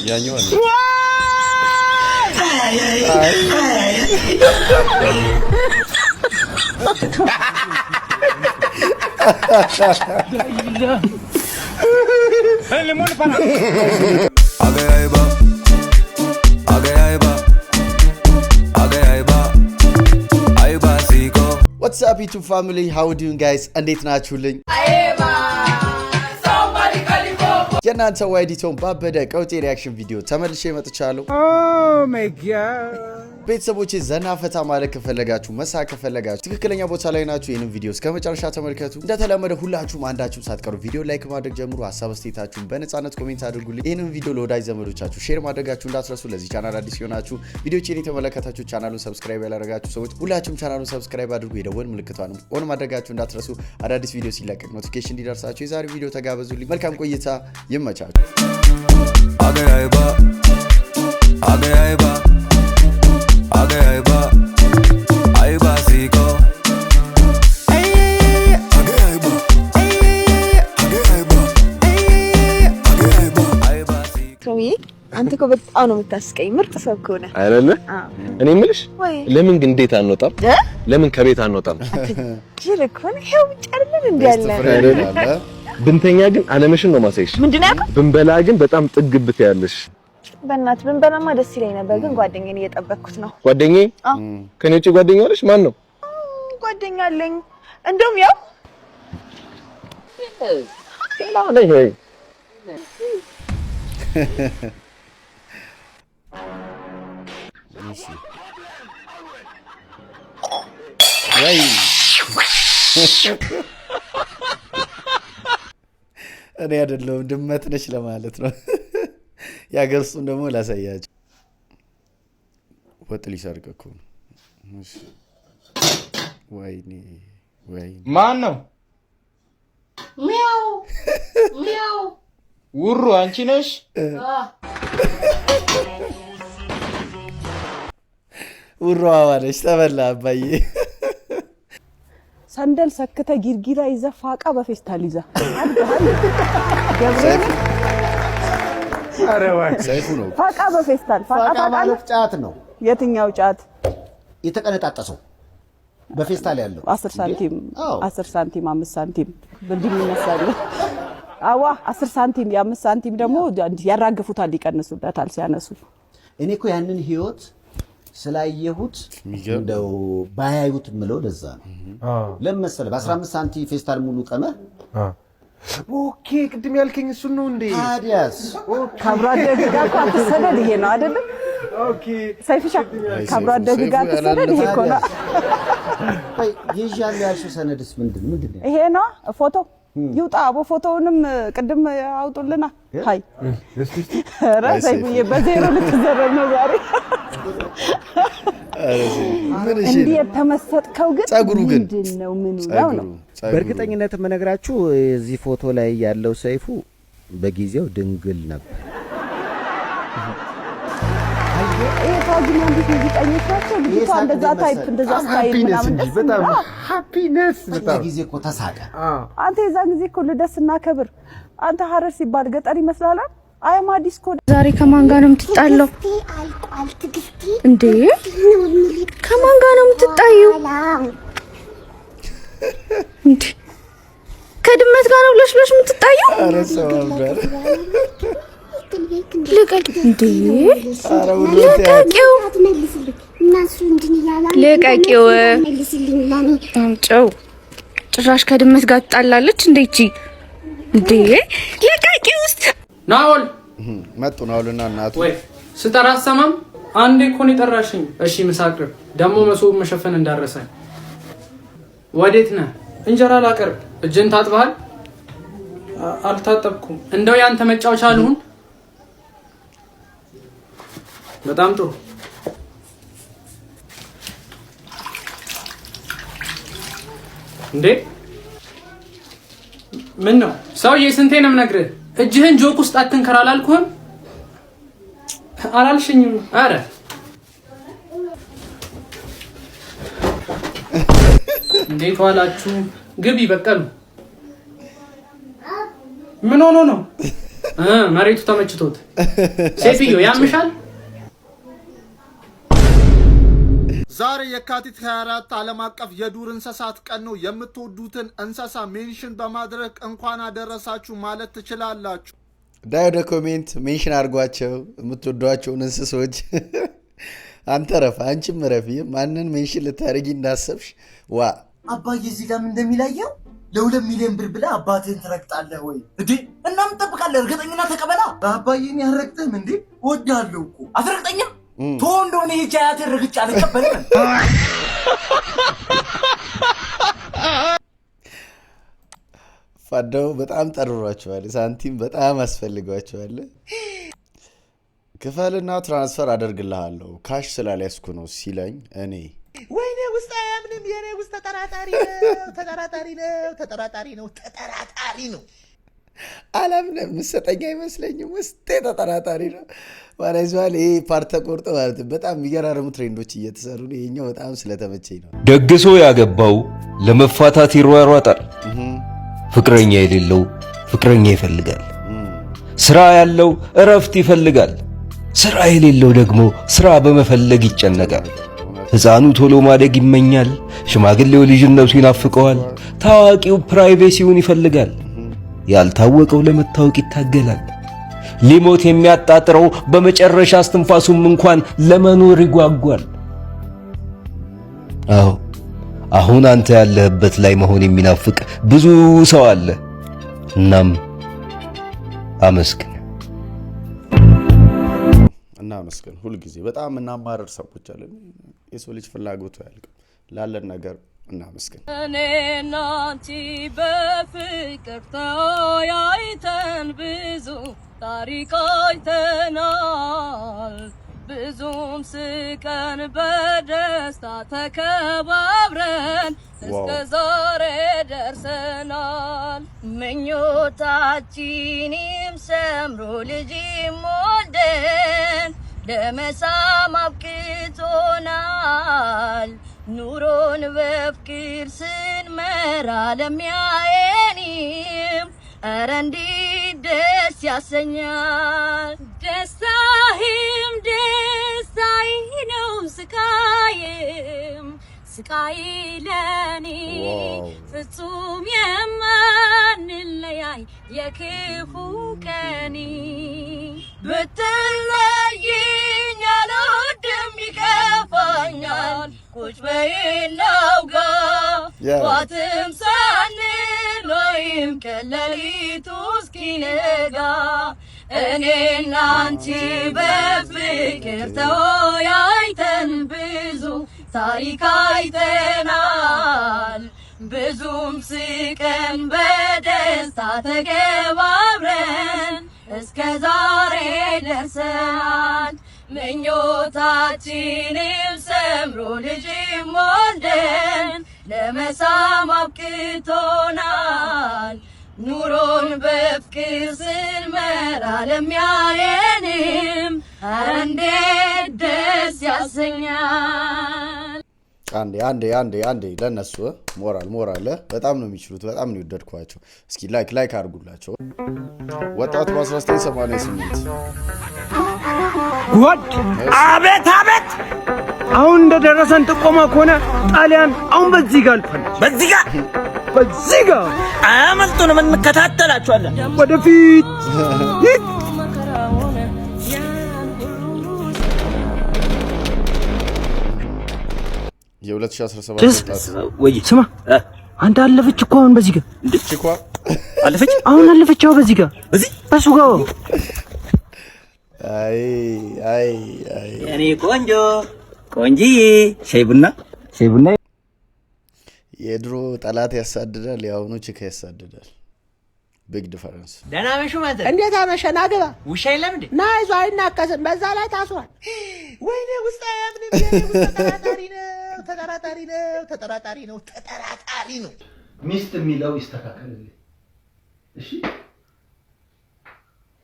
ያኛው አለ What's up YouTube family? How are you doing guys? እንዴት ናችሁልኝ? የናንተ ዋይዲቶን ባበደ ቀውጤ ሪአክሽን ቪዲዮ ተመልሼ መጥቻለሁ። Oh my god. ቤተሰቦቼ ዘና ፈታ ማለት ከፈለጋችሁ መሳቅ ከፈለጋችሁ ትክክለኛ ቦታ ላይ ናችሁ። ይሄንን ቪዲዮ እስከመጨረሻ ተመልከቱ። እንደተለመደ ሁላችሁም አንዳችሁም ሳትቀሩ ቪዲዮ ላይክ ማድረግ ጀምሩ። ሐሳብ አስተያየታችሁን በነጻነት ኮሜንት አድርጉልኝ። ይሄንን ቪዲዮ ለወዳጅ ዘመዶቻችሁ ሼር ማድረጋችሁ እንዳትረሱ። ለዚህ ቻናል አዲስ ሆናችሁ ቪዲዮዎችን የተመለከታችሁ ቻናሉን ሰብስክራይብ ያላደረጋችሁ ሰዎች ሁላችሁም ቻናሉን ሰብስክራይብ አድርጉ። የደወል ምልክቷን ኦን ማድረጋችሁ እንዳትረሱ። አዳዲስ ቪዲዮ ሲለቀቅ ኖቲፊኬሽን እንዲደርሳችሁ የዛሬ ቪዲዮ ተጋበዙልኝ። መልካም ቆይታ ይመቻችሁ። አንተ እኮ በጣም ነው የምታስቀኝ። ምርጥ ሰው እኮ ነህ አይደለ? እኔ የምልሽ ለምን ግን እንዴት አንወጣም? ለምን ከቤት አንወጣም? ጅል እኮ ነው። ይሄው ብቻ አይደለም እንዴ ያለ ብንተኛ ግን አለምሽን ነው ማሳይሽ። ምንድነው? ብንበላ ግን በጣም ጥግብት ያለሽ። በእናት ብንበላማ ደስ ይለኝ ነበር፣ ግን ጓደኛዬን እየጠበቅኩት ነው። ጓደኛዬ? ከኔ ውጪ ጓደኛ አለሽ? ማን ነው? ጓደኛ አለኝ። እንደውም ያው ሌላው ነኝ። ወይ እኔ አይደለሁም ድመት ነሽ ለማለት ነው። ያገርሱን ደግሞ ላሳያችሁ። ወጥ ሊሰርቅ እኮ ነው። ወይኔ ማን ነው? ሚያው ሚያው ውሩ አንቺ ነሽ? ውሩ አዋለሽ ተበላ አባዬ። ሰንደል ሰክተ ጊርጊራ ይዘ ፋቃ በፌስታል ይዘ ገብርኤል አረዋ ሰይፉ ነው። ፋቃ በፌስታል ፋቃ ማለት ጫት ነው። የትኛው ጫት? የተቀነጣጠሰው በፌስታል ያለው 10 ሳንቲም 10 ሳንቲም 5 ሳንቲም ብልዲም ይነሳል። አዋ 10 ሳንቲም የ5 ሳንቲም ደግሞ ያራግፉታል፣ ይቀንሱበታል ሲያነሱ። እኔ እኮ ያንን ህይወት ስላየሁት እንደው ባያዩት ምለው ለዛ ነው። ለምሳሌ በ15 ሳንቲም ፌስታል ሙሉ ቀመ ኦኬ ቅድም ያልከኝ እሱ ነው እንዴ? ታዲያስ ካብራ ደጋ አትሰደድ ይሄ ነው አይደል? ኦኬ ሰይፍሻ ካብራ ደጋ አትሰደድ ይሄ እኮ ነው። አይ ይዣል ያልሽው ሰነድስ ምንድን ነው? ይሄ ነው ፎቶ ይውጣ። አቦ ፎቶውንም ቅድም አውጡልና። ሃይ ሰይፉዬ በዜሮ ልትዘረብ ነው ዛሬ። እንዴ የተመሰጥከው ግን ጸጉሩ ግን ምንድነው? ምኑ ነው? በእርግጠኝነት የምነግራችሁ እዚህ ፎቶ ላይ ያለው ሰይፉ በጊዜው ድንግል ነበር። ይሄ ታጅና እንዴት ሙዚቀኞች ናቸው። ልጅቷ እንደዛ ታይፕ እንደዛ ስታይል ምናምን በጣም ሃፒነስ በጣም ጊዜ እኮ ተሳቀ። አንተ የዛን ጊዜ እኮ ልደት ስናከብር አንተ ሐረር ሲባል ገጠር ይመስላል። አይማ ዲስኮ ዛሬ ከማን ጋር ነው የምትጣለው እንዴ? ከማን ጋር ነው የምትጣዩ እንዴ? ከድመት ጋር ነው ብለሽ የምትጣዩ? ኧረ ሰው አምባር ልቀቂ እንዴ! ልቀቂው ልቀቂው። አምጪው ጭራሽ ከድመት ጋር ትጣላለች እንዴ? እቺ እንዴ ልቀቂው ውስጥ ናኦል መጡ። ናኦልና እናቱ ወይ ስጠራ አሰማም። አንዴ እኮ ነው የጠራሽኝ። እሺ ምሳቅር ደግሞ መሶብ መሸፈን እንዳረሰኝ። ወዴት ነህ? እንጀራ ላቀርብ። እጅን ታጥበሃል? አልታጠብኩም። እንደው ያንተ መጫወቻ አልሁን። በጣም ጥሩ። እንዴ ምን ነው ሰውዬ? ስንቴ ነው የምነግርህ? እጅህን ጆክ ውስጥ አትንከር አላልኩህም? አላልሽኝም? አረ እንዴት ዋላችሁ? ግቢ በቀሉ። ምን ሆኖ ነው? መሬቱ ተመችቶት። ሴትዮ ያምሻል? ዛሬ የካቲት 24 ዓለም አቀፍ የዱር እንስሳት ቀን ነው። የምትወዱትን እንስሳ ሜንሽን በማድረግ እንኳን አደረሳችሁ ማለት ትችላላችሁ። ዳይ ወደ ኮሜንት ሜንሽን አድርጓቸው የምትወዷቸውን እንስሶች። አንተ ረፍ፣ አንቺም ረፊ። ማንን ሜንሽን ልታደርጊ እንዳሰብሽ ዋ አባዬ እዚህ ጋር ምን እንደሚላየው ለ2 ሚሊዮን ብር ብለህ አባትህን ትረግጣለህ ወይ እንዴ? እና ምን ትጠብቃለህ? እርግጠኛ ተቀበላ። አባዬን ያረግጥህም እንዴ? እወድሃለሁ እኮ አትረግጠኝም? ቶ እንደሆነ ሄጄ አያቴን ረግጬ አልቀበልም። ፋዳው በጣም ጠርሯቸዋል። ሳንቲም በጣም አስፈልጓቸዋል። ክፈልና ትራንስፈር አደርግልሃለሁ ካሽ ስላልያዝኩ ነው ሲለኝ እኔ ወይኔ ውስጥ አያምንም። የኔ ውስጥ ተጠራጣሪ ነው። አላምንም። ምሰጠኝ አይመስለኝም። ውስጤ ተጠራጣሪ ነው ማለት ይዟል። ይሄ ፓርት ተቆርጦ ማለት በጣም የሚገራርሙ ትሬንዶች እየተሰሩ ነው። ይሄኛው በጣም ስለተመቸኝ ነው። ደግሶ ያገባው ለመፋታት ይሯሯጣል። ፍቅረኛ የሌለው ፍቅረኛ ይፈልጋል። ስራ ያለው እረፍት ይፈልጋል። ስራ የሌለው ደግሞ ስራ በመፈለግ ይጨነቃል። ሕፃኑ ቶሎ ማደግ ይመኛል። ሽማግሌው ልጅነቱ ይናፍቀዋል። ታዋቂው ፕራይቬሲውን ይፈልጋል። ያልታወቀው ለመታወቅ ይታገላል። ሊሞት የሚያጣጥረው በመጨረሻ እስትንፋሱም እንኳን ለመኖር ይጓጓል። አሁን አንተ ያለህበት ላይ መሆን የሚናፍቅ ብዙ ሰው አለ። እናም አመስግን። እናመስግን። ሁሉ ጊዜ በጣም እናማረር ሰዎች አለን። የሰው ልጅ ፍላጎቱ ያልቅ ላለን ነገር እናመስግን። እኔና አንቺ በፍቅር ተያይተን ብዙ ታሪክ አይተናል። ብዙም ስቀን በደስታ ተከባብረን እስከ ዛሬ ደርሰናል። ምኞታችንም ሰምሮ ልጅም ወልደን ለመሳም አብቅቶናል። ኑሮን በፍቅር ስንመራ ለሚያየንም ኧረ እንዴት ደስ ያሰኛል። ደስታህም ደስታዬ ነው፣ ስቃይም ስቃይ ለኔ ፍጹም የማንለያይ የክፉ ቀኔ ብትለይኝ አልወድም ይከፋኛል። ቁጭ በይናው ጋር ጧትም ሳንል ወይም ከሌሊቱ እስኪነጋ እኔና አንቺ በፍቅር ተወያይተን ብዙ ታሪክ አይተናል። ብዙም ስቀን በደስታ ተከባብረን እስከ ዛሬ ደርሰናል። ምኞታችንም ሰምሮ ልጅም ወልደን ለመሳም አብቅቶናል። ኑሮን በፍቅር ስንመራ ለሚያየንም እንዴት ደስ ያሰኛል። አንዴ ለነሱ ሞራል በጣም ነው የሚችሉት። በጣም ነው የወደድኳቸው። እስኪ ላይክ አድርጉላቸው። ወጣቱ በ1988 ጉድ! አቤት! አሁን እንደደረሰን ጥቆማ ከሆነ ጣሊያን አሁን በዚህ ጋር አልፋለች። በዚህ ጋር አያመልጡንም፣ እንከታተላቸዋለን። ወደፊት የ2017 ወይ ስማ፣ አንተ አለፈች እኮ አሁን በዚህ ጋር አለፈች። አሁን አለፈች። አሁን በዚህ ጋር በሱ ጋር አይ እኔ ቆንጂዬ ሻይ ቡና የድሮ ጠላት ያሳድዳል፣ የአሁኑ ችካ ያሳድዳል። ቢግ ዲፈረንስ። ደህና መሹ ማለት እንዴት አመሸ? ና ግባ። ውሻ የለም እንዴ? ና ይዞ አይናከስም። በዛ ላይ ታስሯል። ወይኔ ውስጥ አያምንም። ተጠራጣሪ ነው። ሚስት የሚለው ይስተካከልልኝ እሺ።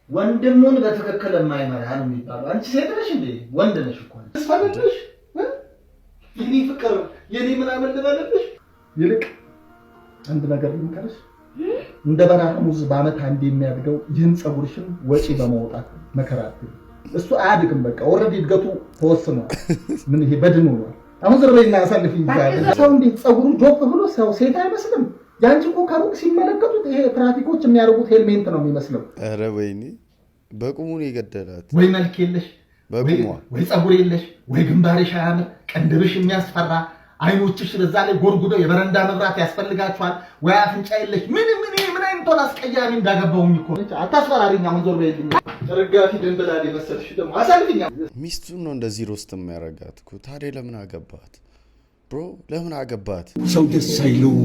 ወንድሙን በትክክል የማይመራ ነው የሚባለው። አንቺ ሴት ነሽ እንዴ? ወንድ ነሽ እኮ ተስፋለሽ። የኔ ፍቅር የኔ ምናምን ልበልብሽ። ይልቅ አንድ ነገር ልንገርሽ እንደ በረሃ ሙዝ በአመት አንድ የሚያድገው ይህን ጸጉርሽን ወጪ በማውጣት መከራት እሱ አያድግም በቃ ኦሬዲ እድገቱ ተወስኗል ምን ይሄ በድኑ ነው አሁን ዘርበይና ያሳልፍ ይባላል ሰው እንዴት ጸጉሩን ጆፍ ብሎ ሰው ሴት አይመስልም ያንቺ እኮ ከሩቅ ሲመለከቱት ይሄ ትራፊኮች የሚያደርጉት ሄልሜንት ነው የሚመስለው ኧረ ወይኔ በቁሙ ነው የገደላት ወይ መልክ የለሽ በቁሙ ወይ ጸጉር የለሽ ወይ ግንባርሽ አያምር ቀንድብሽ የሚያስፈራ አይኖችሽ ለዛ ላይ ጎርጉደው የበረንዳ መብራት ያስፈልጋቸዋል ወይ አፍንጫ የለሽ ምን አይነት አስቀያሚ እንዳገባውኝ እኮ አታስፈራሪኝ አሁን ዞር በይልኝ ተረጋፊ ድንብላል የመሰልሽ ደግሞ አሳልፍኛ ሚስቱን ነው እንደዚህ ሮስት የሚያረጋት እኮ ታዲያ ለምን አገባት ብሮ ለምን አገባት ሰው ደስ አይለው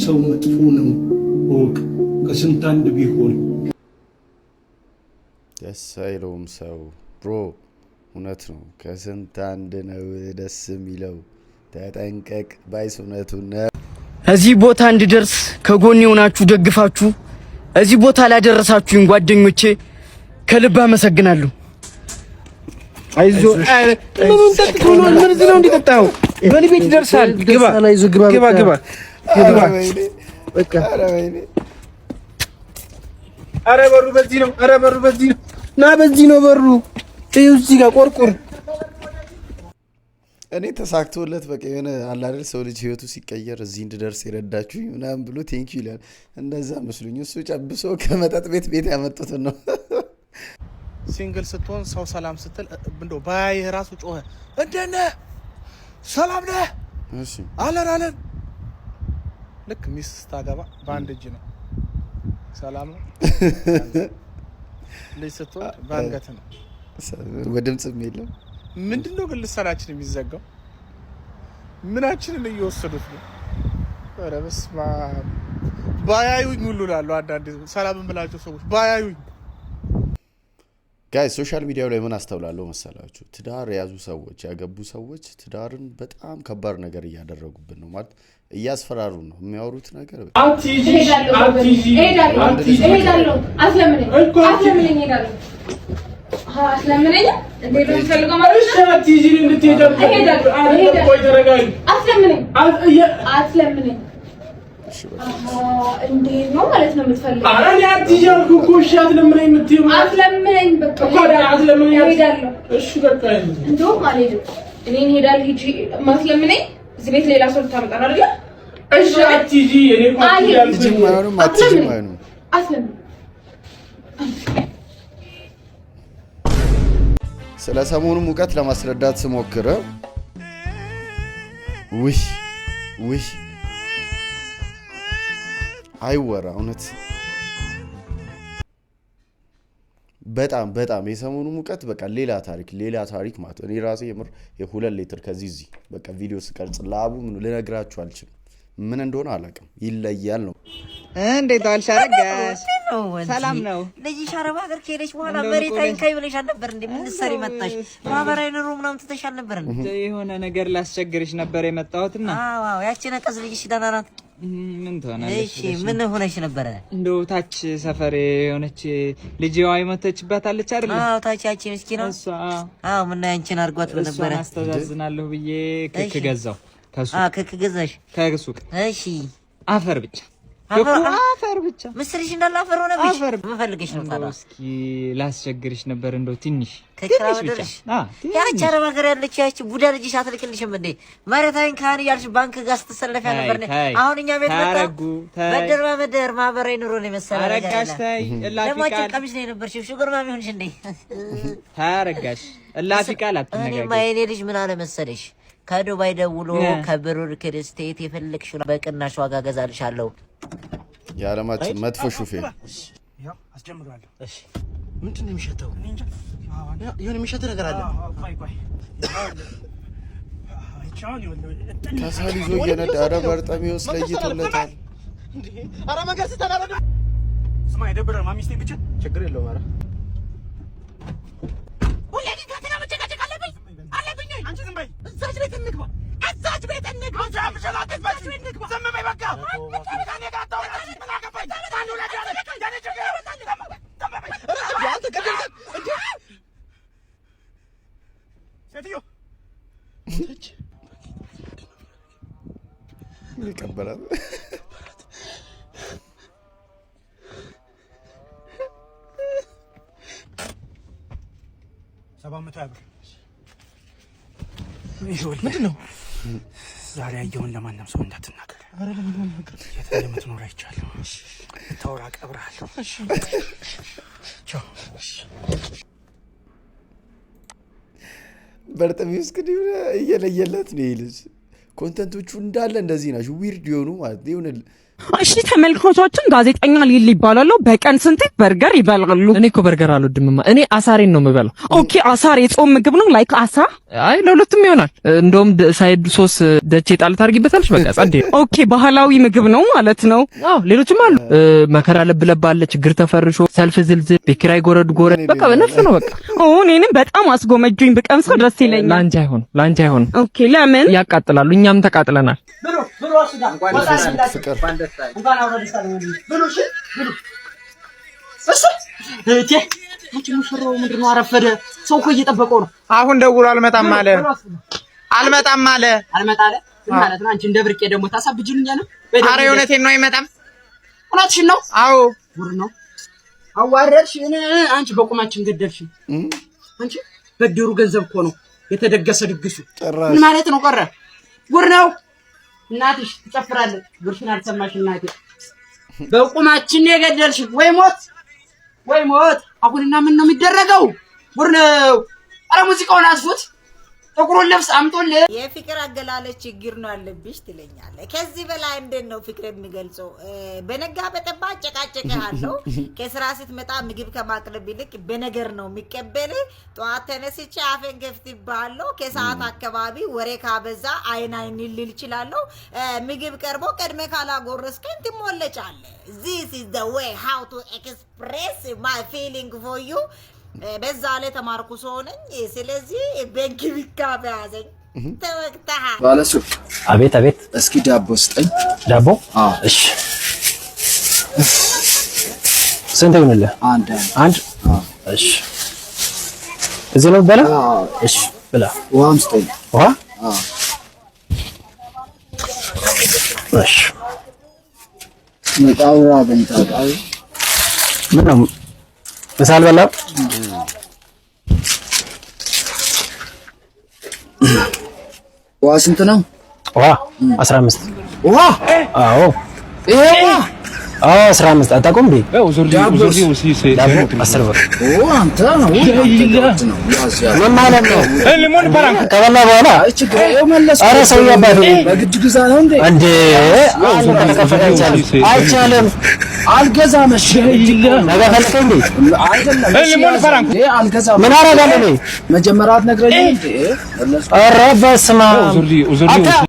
ሰው መጥፎ ነው ወቅ ከስንት አንድ ቢሆን ደስ አይለውም ሰው ብሮ እውነት ነው ከስንት አንድ ነው ደስ የሚለው ተጠንቀቅ ባይስ እውነቱን ነው እዚህ ቦታ እንድደርስ ከጎኔ ሆናችሁ ደግፋችሁ እዚህ ቦታ ላደረሳችሁኝ ጓደኞቼ ከልብ አመሰግናለሁ አይዞ ምኑን ጠጥቶ ነው ምን ነው እንዲጠጣው በልቤት ይደርሳል ግባ በቃ አረ በሩ በዚህ ነው ና በዚህ ነው በሩ እዚህ ጋር ቆርቆር እኔ ተሳክቶለት በቃ የሆነ አለ አይደል ሰው ልጅ ህይወቱ ሲቀየር እዚህ እንድደርስ ይረዳችሁኝ ምናምን ብሎ ቴንኪ ይላል እንደዛ መስሉኝ እሱ ጨብሶ ከመጠጥ ቤት ያመጡት ነው ሲንግል ስትሆን ሰው ሰላም ስትል እንዶ ባይ ራሱ ጮኸ እንደነ ሰላም ነህ እሺ አለን ልክ ሚስት ታገባ በአንድ እጅ ነው ሰላም ነው ልጅ ስትሆን ባንገት ነው ወድምጽም የለም ምንድነው ግን ልሳናችን የሚዘጋው ምናችንን እየወሰዱት ነው ኧረ በስመ አብ ባያዩኝ ሁሉ ላለው አንዳንድ ሰላም የምላቸው ሰዎች ባያዩኝ ጋይስ ሶሻል ሚዲያው ላይ ምን አስተውላለሁ መሰላችሁ ትዳር የያዙ ሰዎች ያገቡ ሰዎች ትዳርን በጣም ከባድ ነገር እያደረጉብን ነው ማለት እያስፈራሩ ነው የሚያወሩት ነገር እሄዳለሁ አስለምነኝ እንዴ በፈልገው ማለት እሺ አትይጂ እንድትሄድ እሄዳለሁ ቆይ ተረጋጊ አስለምነኝ እንዴ ነው ማለት ነው የምትፈልገው ኧረ እኔ አትይጂ አልኩ እኮ እሺ አስለምነኝ የምትይው አስለምነኝ በቃ አስለምነኝ እሄዳለሁ እሺ በቃ እንደውም አልሄድም እኔ እሄዳለሁ ሂጂ ማስለምነኝ እዚህ ቤት ሌላ ሰው ታመጣና አይደል እሺ አትይጂ እኔ እኮ አትይጂ አስለምነኝ ስለ ሰሞኑ ሙቀት ለማስረዳት ስሞክር ውይ አይወራ እውነት በጣም የሰሞኑ ሙቀት በቃ ሌላ ታሪክ ማለት እኔ ራሴ የምር የ2 ሊትር ከዚህ በቃ ቪዲዮ ስቀርጽ ላቡ ምን ልነግራችሁ አልችልም ምን እንደሆነ አላውቅም ይለያል ነው እንዴት አልሻረጋሽ ሰላም ነው ልጅሽ አረብ ሀገር ከሄደች በኋላ መሬት አይንካይ ብለሻል ነበር እንዴ ምን ሰሪ መጣሽ ማህበራዊ ኑሮ ምናምን ትተሻል ነበር እንዴ የሆነ ነገር ላስቸግርሽ ነበር የመጣሁትና አዎ ያቺ ነቀዝ ልጅሽ ደህና ናት ምን ትሆናለሽ እሺ ምን ሆነሽ ነበር እንደው ታች ሰፈር የሆነች ልጅዋ አይመተችባታለች አይደል አዎ ታች ያቺ ምስኪና አዎ ምን ያንቺን አርጓት ነበር አስተዛዝናለሁ ብዬ ክክ ገዛው ክክ ገዛሽ ከሱቅ እሺ አፈር ብቻ ምስልሽ እንዳለ አፈር ሆነብሽ መፈልገሽ ነው ታዲያ እስኪ ላስቸግርሽ ነበር እንደው ትንሽ ብቻ ያቺ አረብ ሀገር ያለች ያቺ ቡዳ ልጅሽ አትልክልሽም እንዴ መሬታይን ካን ያልሽ ባንክ ጋር ስትሰለፊያ ነበር አሁን እኛ ቤት መጣ በደር ማህበራዊ ኑሮ ነው መሰለኝ አረጋሽ ታይ ለማጭ ቀሚስ ነው የነበርሽ ሹገር ማሚ ሆንሽ እንዴ ታረጋሽ እላፊ ቃል አትነጋገር እኔ ማይኔ ልጅ ምን አለ መሰለሽ ከዱባይ ደውሎ ከብሩር ክርስቴት የፈለክሽው በቅናሽ ዋጋ ገዛልሻለሁ ያለማችን መጥፎ ሹፌር ያው አስጀምራለሁ እሺ ምንድነው የሚሸተው የሆነ የሚሸት ነገር አለ ቆይ ከሳሊዞ እየነዳ ኧረ በርጠሚውስ ለይቶለታል ኧረ መንገድ ስተናረደ ስማ የደብረ ማሚስቴን ብቻ ችግር የለውም ኧረ ወለዲ ካተና መጨቃጨቅ አለብኝ አንቺ ዝም በይ እዛች ቤት እንግባ ዝም በይ በቃ ይቀበላል። 700 ብር ምንድን ነው? ዛሬ ያየውን ለማንም ሰው እንዳትናገር። አረ ለምን ማናገር? የት እንደምትኖር አይቻለሁ። ታውራ ቀብራለሁ። እሺ ቻው። በርጠሚውስ ግን እየለየለት ነው ይልስ ኮንተንቶቹ እንዳለ እንደዚህ ናቸው። ዊርድ የሆኑ ማለት ነው። እሺ ተመልካቾችን ጋዜጠኛ ሊል ይባላል። በቀን ስንት በርገር ይበላሉ? እኔ እኮ በርገር አልወድምማ። እኔ አሳሬን ነው የምበላው። ኦኬ አሳር የጾም ምግብ ነው ላይክ አሳ? አይ ለሁለቱም ይሆናል። እንደውም ሳይድ ሶስ ደቼ ጣል ታርጊበታለሽ። በቃ ጸዴ። ኦኬ ባህላዊ ምግብ ነው ማለት ነው። አዎ ሌሎችም አሉ። መከራ ለብለብ አለ፣ ችግር ተፈርሾ፣ ሰልፍ ዝልዝል፣ በኪራይ ጎረድ ጎረድ። በቃ በነፍስ ነው በቃ። እኔንም በጣም አስጎመጁኝ። ብቀምሰው ደስ ይለኛል። ላንቺ አይሆን። ኦኬ ለምን? ያቃጥላሉ። እኛም ተቃጥለናል። ብሎ አስዳ ፍቅር እንኳን አውረድሽ ብሉ እሺ ብሉ። እቴ አንቺ ሙሽራው ምንድነው አረፈደ? ሰው እኮ እየጠበቀው ነው። አሁን ደውሎ አልመጣም አለ። አልመጣም አለ ማለት ነው። አንቺ እንደ ብርቄ ደግሞ ታሳብጅልኛለህ። ኧረ እውነቴን ነው አይመጣም። እውነትሽን ነው? አዎ ጉድ ነው። አዋረድሽ አንቺ በቁማችን ገደልሽ። አንቺ በድሩ ገንዘብ እኮ ነው የተደገሰ ድግሱ። ምን ማለት ነው? ቀረ ጉድ ነው። እናትሽ ትጨፍራለች። ጉርሽን አልሰማሽ እናቴ። በቁማችን የገደልሽ ወይ ሞት። አሁንና ምን ነው የሚደረገው? ጉድ ነው። አረ ሙዚቃውን አስፉት። ጥቁሩን ልብስ አምጡልኝ። የፍቅር አገላለጽ ችግር ነው ያለብሽ ትለኛለህ። ከዚህ በላይ እንዴት ነው ፍቅር የሚገልጸው? በነጋ በጠባ ጨቃጨቅሃለሁ። ከስራ ስትመጣ ምግብ ከማቅረብ ይልቅ በነገር ነው የሚቀበል። ጠዋት ተነስቼ አፌን ገፍትብሃለሁ። ከሰዓት አካባቢ ወሬ ካበዛ አይን ልል እችላለሁ። ምግብ ቀርቦ ቀድሜ ካላጎረስከኝ ትሞለጫለህ። This is the way how to express my feeling for you። በዛ ላይ ተማርኩ ሰው ነኝ። ስለዚህ በእንክብካቤ ያዘኝ። ተወቅተሃል። ባለሱቅ አቤት አቤት። እስኪ ዳቦ ስጠኝ። ዳቦ? እሺ ስንት ይሆንልህ? አንድ። እሺ እዚህ ነው በላ። እሺ ብላ። ውሃም ስጠኝ። ውሃ? እሺ መጣውራ በእንታጣው ምን ነው ምሳል በላ? ውሃ ስንት ነው? ውሃ 15። ውሃ? አዎ ይሄ 15 አታውቁም እንዴ? ዳቦ 10 ብር። አንተ ምን ማለት ነው? ከበላ በኋላ ኧረ ሰው ያባቱ በግድ ግዛ ነው እንዴ? እንዴ አይቻልም። አልገዛም። እሺ ነገ ፈልከ እንዴ? አይደለም አልገዛም። ምን አደርጋለሁ እኔ? መጀመሪያ አትነግረኝም እንዴ? ኧረ በስመ አብ።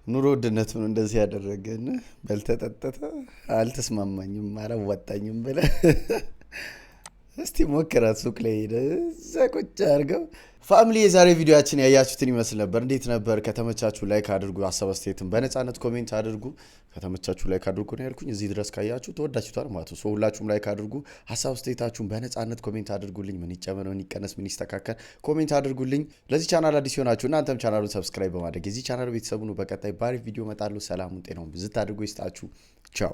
ኑሮ ውድነት ነው እንደዚህ ያደረገን። በልተጠጠተ አልተስማማኝም አላዋጣኝም ብለህ እስቲ ሞክራት። ሱቅ ላይ ሄደህ እዛ ቁጭ አድርገው። ፋሚሊ የዛሬ ቪዲዮአችን ያያችሁትን ይመስል ነበር። እንዴት ነበር? ከተመቻችሁ ላይክ አድርጉ። ሀሳብ አስተያየትን በነፃነት ኮሜንት አድርጉ። ከተመቻችሁ ላይክ አድርጉ ነው ያልኩኝ። እዚህ ድረስ ካያችሁ ተወዳችሁታል ማለት ነው። ሁላችሁም ላይክ አድርጉ። ሀሳብ አስተያየታችሁን በነፃነት ኮሜንት አድርጉልኝ። ምን ይጨመር፣ ምን ይቀነስ፣ ምን ይስተካከል ኮሜንት አድርጉልኝ። ለዚህ ቻናል አዲስ ሆናችሁ እናንተም ቻናሉን ሰብስክራይብ በማድረግ የዚህ ቻናል ቤተሰቡን በቀጣይ ባሪፍ ቪዲዮ እመጣለሁ። ሰላሙን ጤናውን ብዝት አድርጎ ይስጣችሁ። ቻው